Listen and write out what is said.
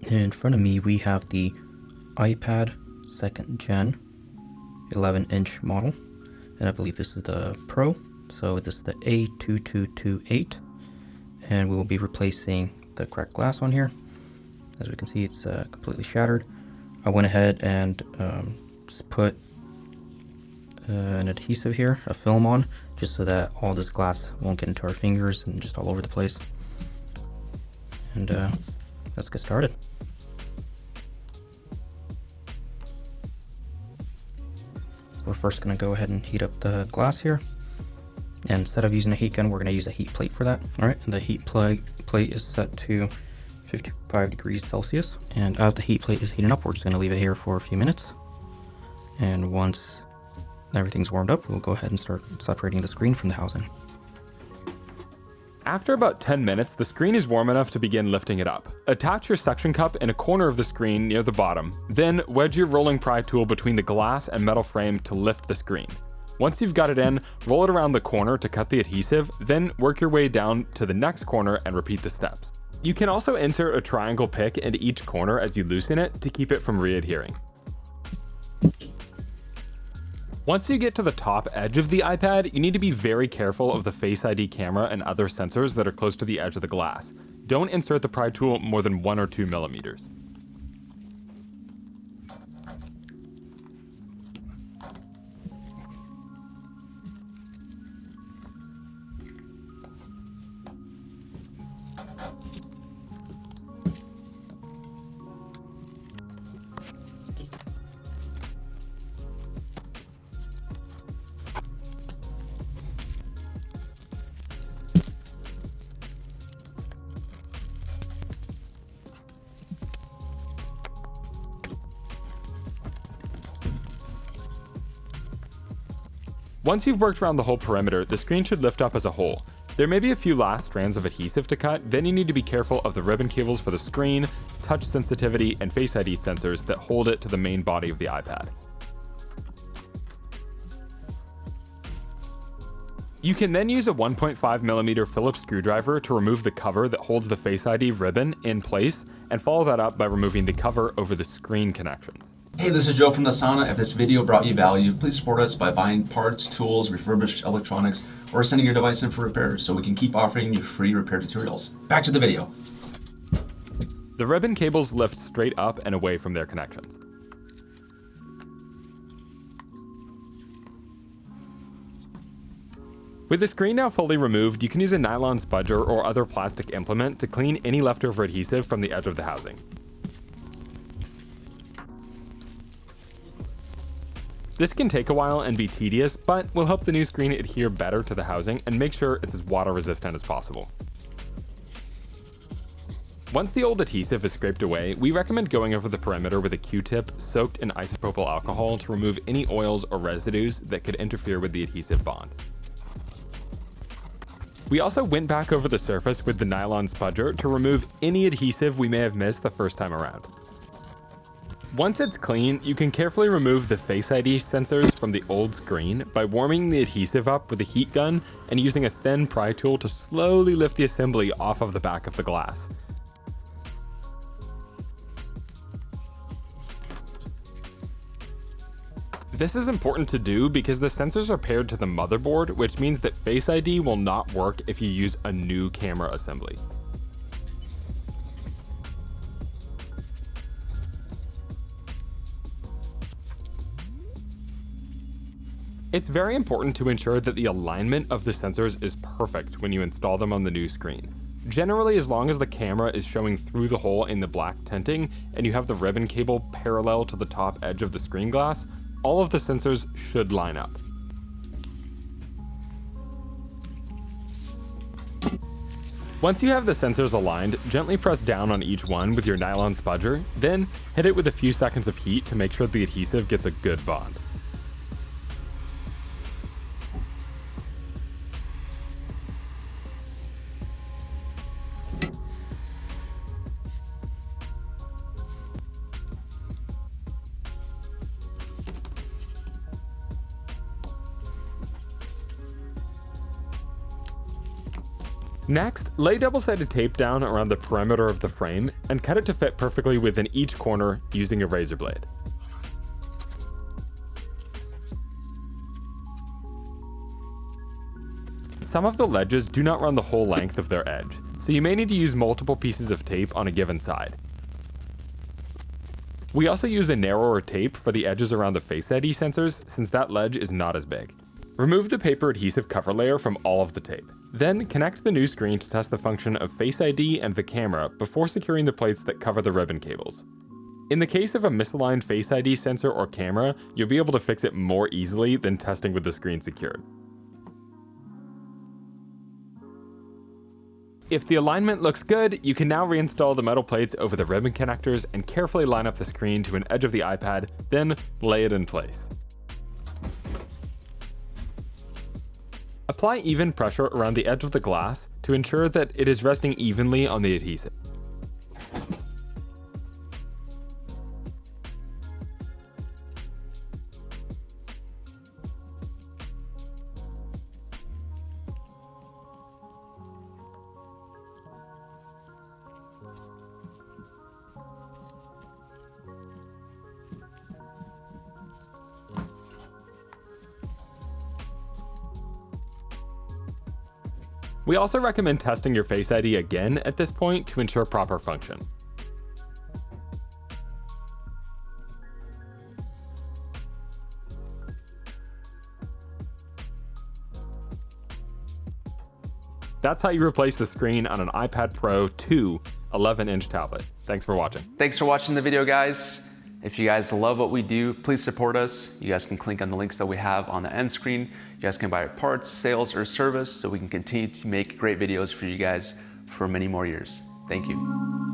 In front of me we have the iPad 2nd gen 11-inch model, and I believe this is the Pro, so this is the A2228, and we will be replacing the cracked glass on here. As we can see, it's completely shattered. I went ahead and just put an adhesive here, a film on, just so that all this glass won't get into our fingers and just all over the place. And let's get started. We're first going to go ahead and heat up the glass here. And instead of using a heat gun, we're going to use a heat plate for that. Alright, and the heat plate is set to 55 degrees Celsius. And as the heat plate is heating up, we're just going to leave it here for a few minutes. And once everything's warmed up, we'll go ahead and start separating the screen from the housing. After about 10 minutes, the screen is warm enough to begin lifting it up. Attach your suction cup in a corner of the screen near the bottom, then wedge your rolling pry tool between the glass and metal frame to lift the screen. Once you've got it in, roll it around the corner to cut the adhesive, then work your way down to the next corner and repeat the steps. You can also insert a triangle pick into each corner as you loosen it to keep it from re-adhering. Once you get to the top edge of the iPad, you need to be very careful of the Face ID camera and other sensors that are close to the edge of the glass. Don't insert the pry tool more than 1 or 2 millimeters. Once you've worked around the whole perimeter, the screen should lift up as a whole. There may be a few last strands of adhesive to cut, then you need to be careful of the ribbon cables for the screen, touch sensitivity, and Face ID sensors that hold it to the main body of the iPad. You can then use a 1.5mm Phillips screwdriver to remove the cover that holds the Face ID ribbon in place, and follow that up by removing the cover over the screen connections. Hey, this is Joe from the Sauna. If this video brought you value, please support us by buying parts, tools, refurbished electronics, or sending your device in for repairs so we can keep offering you free repair tutorials. Back to the video. The ribbon cables lift straight up and away from their connections. With the screen now fully removed, you can use a nylon spudger or other plastic implement to clean any leftover adhesive from the edge of the housing. This can take a while and be tedious, but will help the new screen adhere better to the housing and make sure it's as water resistant as possible. Once the old adhesive is scraped away, we recommend going over the perimeter with a Q-tip soaked in isopropyl alcohol to remove any oils or residues that could interfere with the adhesive bond. We also went back over the surface with the nylon spudger to remove any adhesive we may have missed the first time around. Once it's clean, you can carefully remove the Face ID sensors from the old screen by warming the adhesive up with a heat gun and using a thin pry tool to slowly lift the assembly off of the back of the glass. This is important to do because the sensors are paired to the motherboard, which means that Face ID will not work if you use a new camera assembly. It's very important to ensure that the alignment of the sensors is perfect when you install them on the new screen. Generally, as long as the camera is showing through the hole in the black tinting and you have the ribbon cable parallel to the top edge of the screen glass, all of the sensors should line up. Once you have the sensors aligned, gently press down on each one with your nylon spudger, then hit it with a few seconds of heat to make sure the adhesive gets a good bond. Next, lay double-sided tape down around the perimeter of the frame and cut it to fit perfectly within each corner using a razor blade. Some of the ledges do not run the whole length of their edge, so you may need to use multiple pieces of tape on a given side. We also use a narrower tape for the edges around the Face ID sensors since that ledge is not as big. Remove the paper adhesive cover layer from all of the tape. Then connect the new screen to test the function of Face ID and the camera before securing the plates that cover the ribbon cables. In the case of a misaligned Face ID sensor or camera, you'll be able to fix it more easily than testing with the screen secured. If the alignment looks good, you can now reinstall the metal plates over the ribbon connectors and carefully line up the screen to an edge of the iPad, then lay it in place. Apply even pressure around the edge of the glass to ensure that it is resting evenly on the adhesive. We also recommend testing your Face ID again at this point to ensure proper function. That's how you replace the screen on an iPad Pro 2 11-inch tablet. Thanks for watching. Thanks for watching the video, guys. If you guys love what we do, please support us. You guys can click on the links that we have on the end screen. You guys can buy parts, sales, or service so we can continue to make great videos for you guys for many more years. Thank you.